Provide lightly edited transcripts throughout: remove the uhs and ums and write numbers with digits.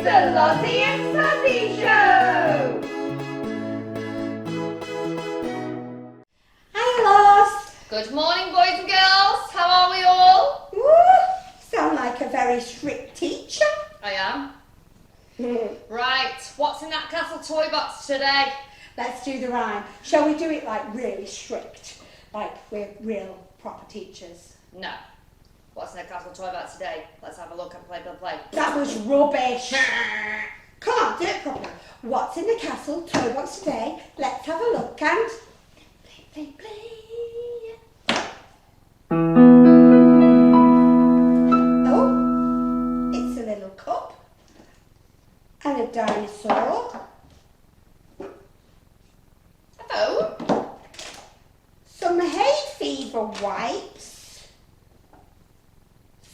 It's the Lozzie and Sozzie Show! Hi, Loz. Good morning, boys and girls. How are we all? Woo, sound like a very strict teacher. I am. Right, what's in that castle toy box today? Let's do the rhyme. Shall we do it like really strict, like we're real proper teachers? No. What's in the castle toy box today? Let's have a look and play. That was rubbish. Come on, do it properly. What's in the castle toy box today? Let's have a look and play. Oh, it's a little cup and a dinosaur. Oh. Some hay fever wipes.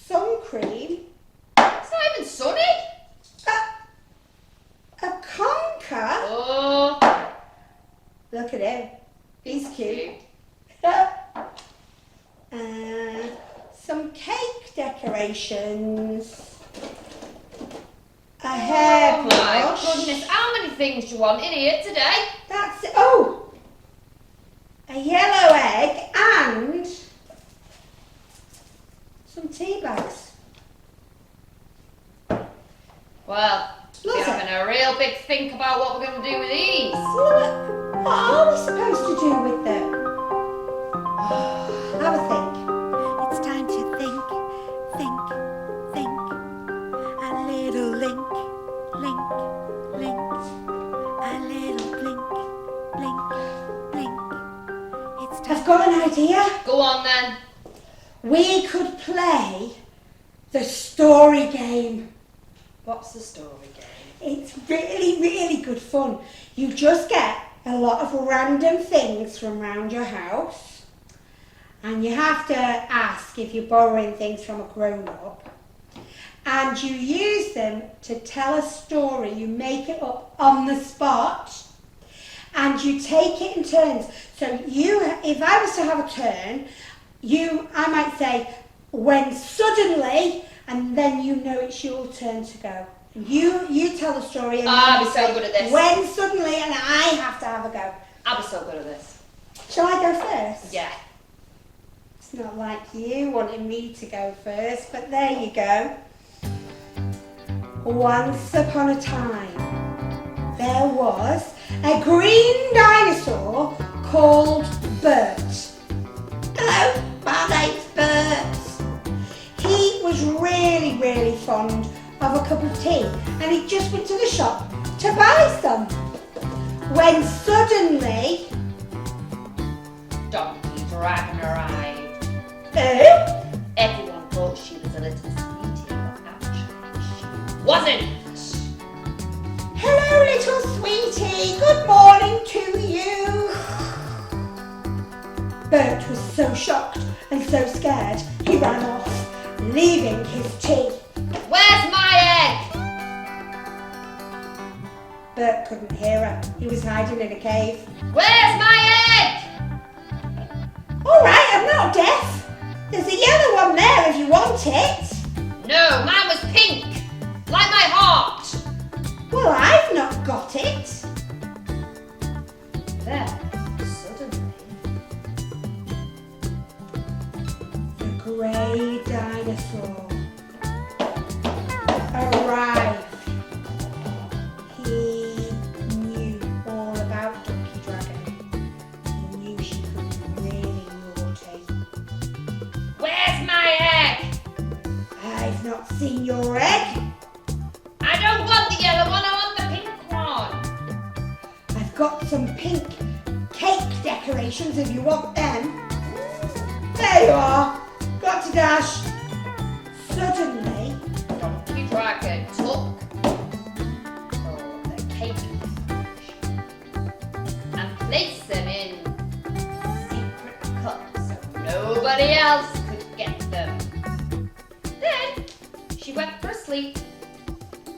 Sun cream. It's not even sunny. A conker. Oh. Look at him. He's cute. Some cake decorations. A hairbrush. Oh my goodness, how many things do you want in here today? That's it. Oh! A yellow egg and some tea bags. Well, we're Lozzie. having a real big think about what we're going to do with these. What are we supposed to do with them? Have a think. It's time to think. A little link. A little blink. It's time. I've got an idea. Go on then. We could play the story game. What's the story game? It's really, really good fun. You just get a lot of random things from around your house and you have to ask if you're borrowing things from a grown-up and you use them to tell a story. You make it up on the spot and you take it in turns. So if I was to have a turn, I might say, when suddenly, and then you know it's your turn to go. You tell the story and I'll then be so good at this. when suddenly, and I have to have a go. I'll be so good at this. Shall I go first? Yeah. It's not like you wanting me to go first, but there you go. Once upon a time, there was a green dinosaur called Bert. Hello, my name's Bert. He was really, really fond of a cup of tea and he just went to the shop to buy some. When suddenly... Donkey Dragon arrived. Oh? Everyone thought she was a little sweetie, but actually she wasn't. Hello, little sweetie. Good morning to you. Bert was so shocked and so scared, he ran off, leaving his tea. Where's my egg? Bert couldn't hear her. He was hiding in a cave. Where's my egg? All right, I'm not deaf. There's a yellow one there if you want it. No, mine was pink, like my heart. Well, I've not got it. Then, suddenly, The grey dinosaur arrived. He knew all about Donkey Dragon. He knew she could be really naughty. where's my egg? I've not seen your egg. I don't want the yellow one, I want the pink one. I've got some pink cake decorations if you want them. There you are. Got to dash. Suddenly, Donkey Dragon took the cake and placed them in secret cups so nobody else could get them. Then she went for a sleep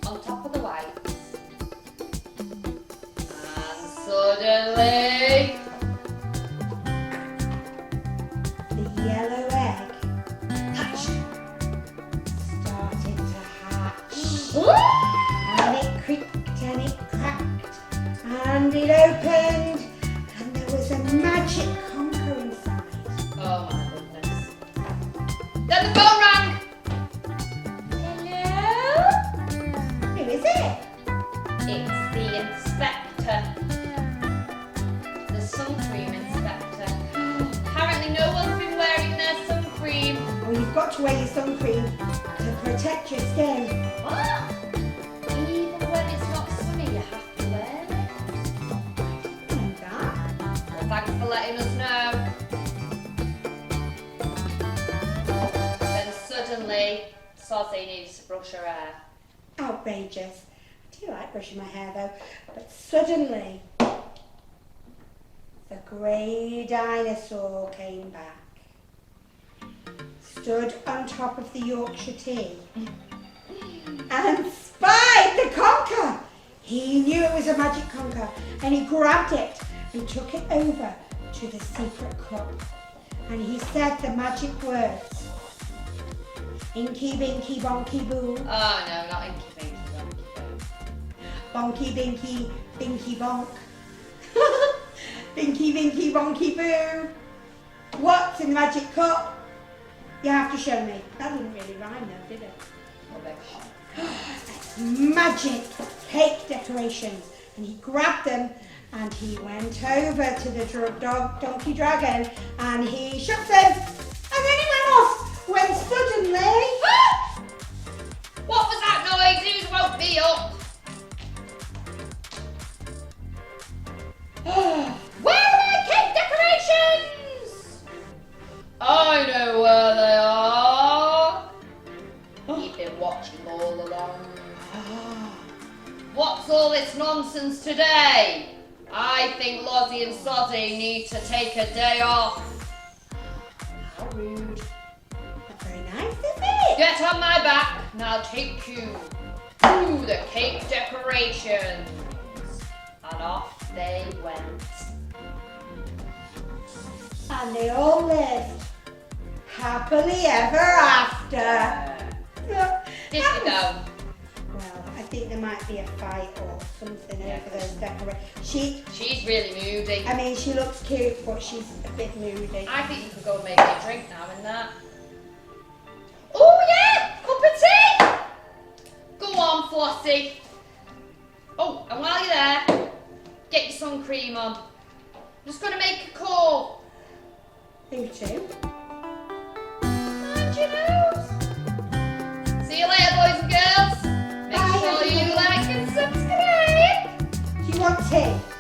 on top of the wipes. And suddenly, the yellow egg hatched. started to hatch. Ooh! just in. What? Even when it's not sunny, you have to wear it. And that. Well, thanks for letting us know. Then suddenly, Sozzie needs to brush her hair. Outrageous. I do like brushing my hair though. But suddenly, the grey dinosaur came back. Stood on top of the Yorkshire tea. And spied the conker. He knew it was a magic conker. And he grabbed it and took it over to the secret club. And he said the magic words. Inky, binky, bonky, boo. Oh no, not Inky Binky Bonky. Bonky, binky, binky, bonk. Binky, binky, bonky, boo. What's in the magic cup? You have to show me. That didn't really rhyme though, did it? Rubbish. Magic cake decorations. And he grabbed them and he went over to the donkey dragon and he shook them. And then he went off when suddenly... What was that noise? Who's woke me up? Where are my cake decorations? I know where they are. You've been watching all along. What's all this nonsense today? I think Lozzie and Sozzie need to take a day off. How rude. Not very nice, is it? Get on my back and I'll take you to the cake decorations. And off they went. And they all lived happily ever after. Did you though? Well, I think there might be a fight or something Yeah. over those decorations. She's really moody. I mean, she looks cute, but she's a bit moody. I think you could go and make me a drink now and that. Oh yeah, cup of tea. Go on, Flossie. Oh, and while you're there, get your sun cream on. I'm just gonna make a call. Who to? Mind your nose. See you later, boys and girls. Make Bye, sure you everybody. like and subscribe. Do you want tea?